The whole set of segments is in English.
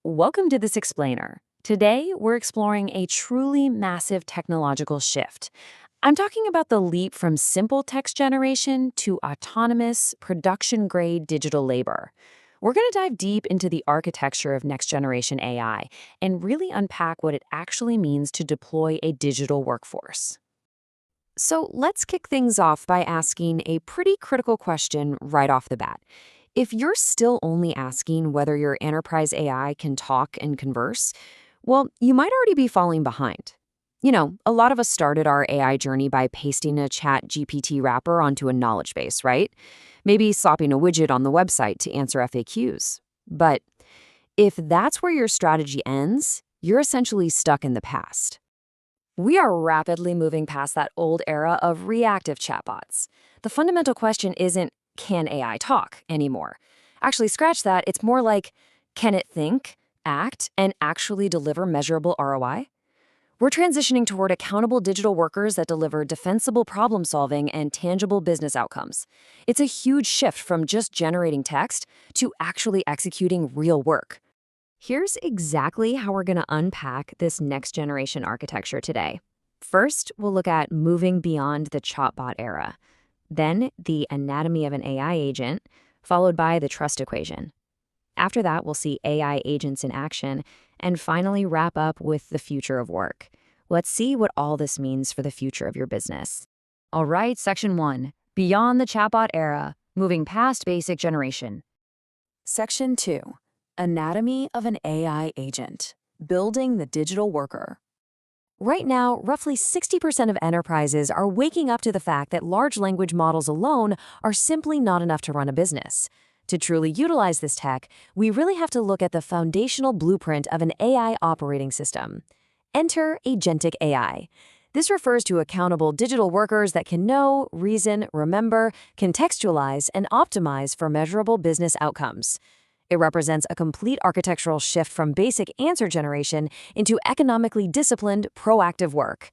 Welcome to This Explainer. Today, we're exploring a truly massive technological shift. I'm talking about the leap from simple text generation to autonomous, production-grade digital labor. We're going to dive deep into the architecture of next-generation AI and really unpack what it actually means to deploy a digital workforce. So let's kick things off by asking a pretty critical question right off the bat. If you're still only asking whether your enterprise AI can talk and converse, well, you might already be falling behind. A lot of us started our AI journey by pasting a chat GPT wrapper onto a knowledge base, right? Maybe slopping a widget on the website to answer FAQs. But if that's where your strategy ends, you're essentially stuck in the past. We are rapidly moving past that old era of reactive chatbots. The fundamental question isn't, can AI talk anymore? Actually, scratch that. It's more like, can it think, act, and actually deliver measurable ROI? We're transitioning toward accountable digital workers that deliver defensible problem solving and tangible business outcomes. It's a huge shift from just generating text to actually executing real work. Here's exactly how we're going to unpack this next generation architecture today. First, we'll look at moving beyond the chatbot era. Then, the anatomy of an AI agent, followed by the trust equation. After that, we'll see AI agents in action, and finally wrap up with the future of work. Let's see what all this means for the future of your business. All right, Section 1, Beyond the Chatbot Era, Moving Past Basic Generation. Section 2, Anatomy of an AI Agent, Building the Digital Worker. Right now, roughly 60% of enterprises are waking up to the fact that large language models alone are simply not enough to run a business. To truly utilize this tech, we really have to look at the foundational blueprint of an AI operating system. Enter agentic AI. This refers to accountable digital workers that can know, reason, remember, contextualize, and optimize for measurable business outcomes. It represents a complete architectural shift from basic answer generation into economically disciplined, proactive work.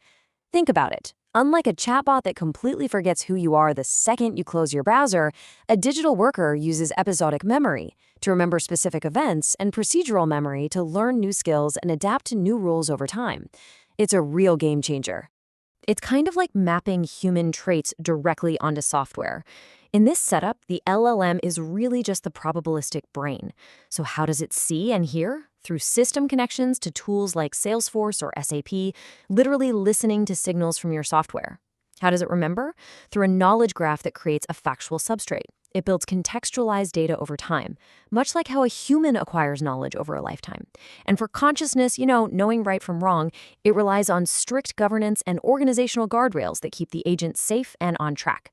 Think about it. Unlike a chatbot that completely forgets who you are the second you close your browser, a digital worker uses episodic memory to remember specific events and procedural memory to learn new skills and adapt to new rules over time. It's a real game changer. It's kind of like mapping human traits directly onto software. In this setup, the LLM is really just the probabilistic brain. So how does it see and hear? Through system connections to tools like Salesforce or SAP, literally listening to signals from your software. How does it remember? Through a knowledge graph that creates a factual substrate. It builds contextualized data over time, much like how a human acquires knowledge over a lifetime. And for consciousness, knowing right from wrong, it relies on strict governance and organizational guardrails that keep the agent safe and on track.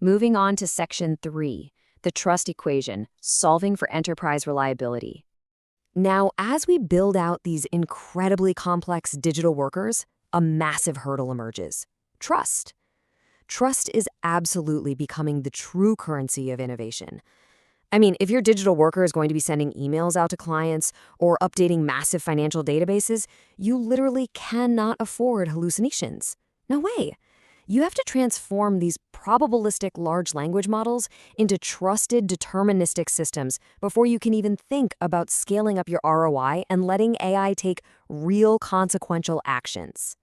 Moving on to Section 3, the trust equation, solving for enterprise reliability. Now, as we build out these incredibly complex digital workers, a massive hurdle emerges: trust. Trust is absolutely becoming the true currency of innovation. I mean, if your digital worker is going to be sending emails out to clients or updating massive financial databases, you literally cannot afford hallucinations. No way. You have to transform these probabilistic large language models into trusted deterministic systems before you can even think about scaling up your ROI and letting AI take real consequential actions.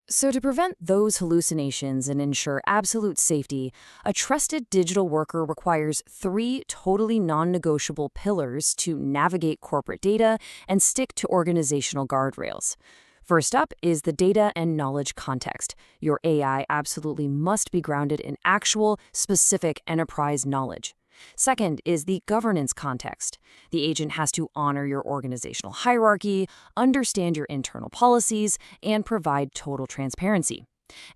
So to prevent those hallucinations and ensure absolute safety, a trusted digital worker requires 3 totally non-negotiable pillars to navigate corporate data and stick to organizational guardrails. First up is the data and knowledge context. Your AI absolutely must be grounded in actual, specific enterprise knowledge. Second is the governance context. The agent has to honor your organizational hierarchy, understand your internal policies, and provide total transparency.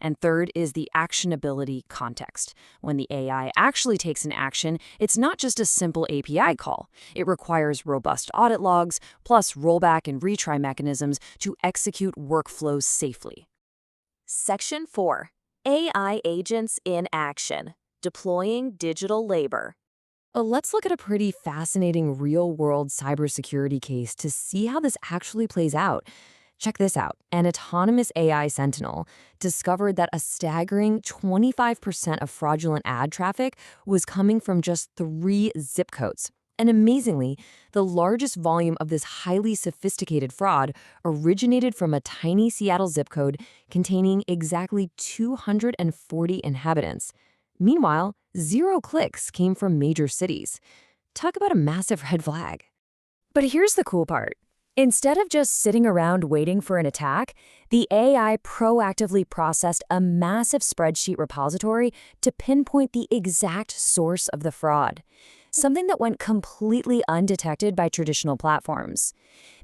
And third is the actionability context. When the AI actually takes an action, it's not just a simple API call. It requires robust audit logs, plus rollback and retry mechanisms to execute workflows safely. Section 4. AI Agents in Action, Deploying Digital Labor. Let's look at a pretty fascinating real-world cybersecurity case to see how this actually plays out. Check this out. An autonomous AI sentinel discovered that a staggering 25% of fraudulent ad traffic was coming from just 3 zip codes. And amazingly, the largest volume of this highly sophisticated fraud originated from a tiny Seattle zip code containing exactly 240 inhabitants. Meanwhile, 0 clicks came from major cities. Talk about a massive red flag. But here's the cool part. Instead of just sitting around waiting for an attack, the AI proactively processed a massive spreadsheet repository to pinpoint the exact source of the fraud, something that went completely undetected by traditional platforms.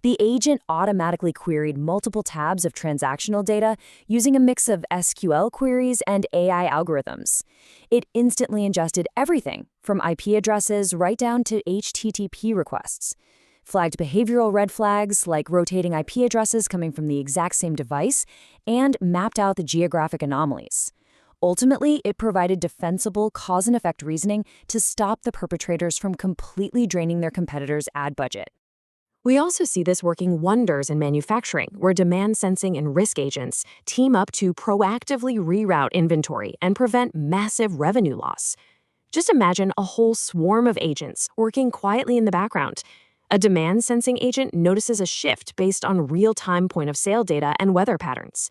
The agent automatically queried multiple tabs of transactional data using a mix of SQL queries and AI algorithms. It instantly ingested everything, from IP addresses right down to HTTP requests, flagged behavioral red flags like rotating IP addresses coming from the exact same device, and mapped out the geographic anomalies. Ultimately, it provided defensible cause-and-effect reasoning to stop the perpetrators from completely draining their competitors' ad budget. We also see this working wonders in manufacturing, where demand sensing and risk agents team up to proactively reroute inventory and prevent massive revenue loss. Just imagine a whole swarm of agents working quietly in the background. A demand sensing agent notices a shift based on real-time point-of-sale data and weather patterns.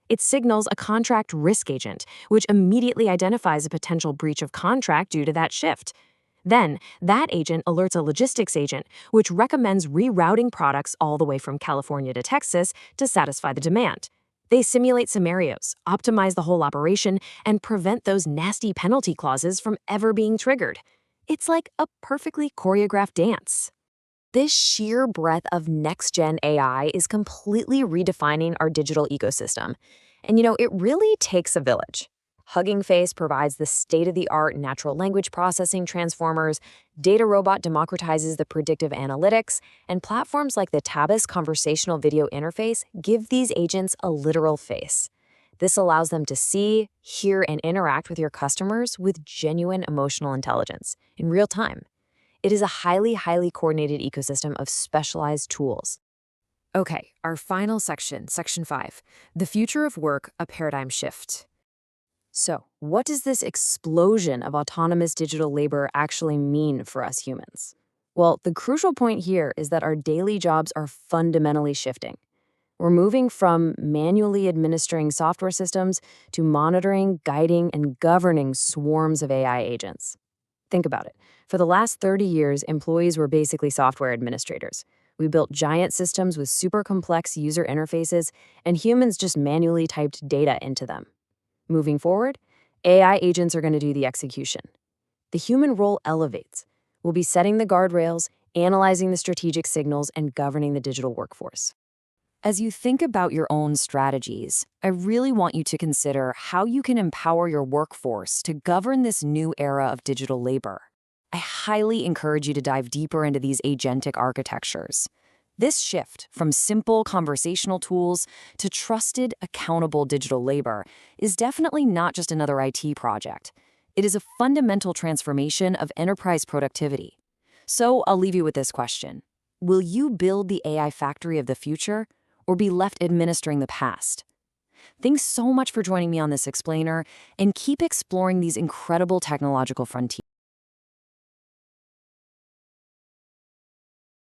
It signals a contract risk agent, which immediately identifies a potential breach of contract due to that shift. Then, that agent alerts a logistics agent, which recommends rerouting products all the way from California to Texas to satisfy the demand. They simulate scenarios, optimize the whole operation, and prevent those nasty penalty clauses from ever being triggered. It's like a perfectly choreographed dance. This sheer breadth of next-gen AI is completely redefining our digital ecosystem. And it really takes a village. Hugging Face provides the state-of-the-art natural language processing transformers, Data Robot democratizes the predictive analytics, and platforms like the Tabas conversational video interface give these agents a literal face. This allows them to see, hear, and interact with your customers with genuine emotional intelligence in real time. It is a highly coordinated ecosystem of specialized tools. Okay, our final section, Section 5, the future of work, a paradigm shift. So, what does this explosion of autonomous digital labor actually mean for us humans? Well, the crucial point here is that our daily jobs are fundamentally shifting. We're moving from manually administering software systems to monitoring, guiding, and governing swarms of AI agents. Think about it. For the last 30 years, employees were basically software administrators. We built giant systems with super complex user interfaces, and humans just manually typed data into them. Moving forward, AI agents are going to do the execution. The human role elevates. We'll be setting the guardrails, analyzing the strategic signals, and governing the digital workforce. As you think about your own strategies, I really want you to consider how you can empower your workforce to govern this new era of digital labor. I highly encourage you to dive deeper into these agentic architectures. This shift from simple conversational tools to trusted, accountable digital labor is definitely not just another IT project. It is a fundamental transformation of enterprise productivity. So I'll leave you with this question. Will you build the AI factory of the future, or be left administering the past? Thanks so much for joining me on this explainer, and keep exploring these incredible technological frontiers.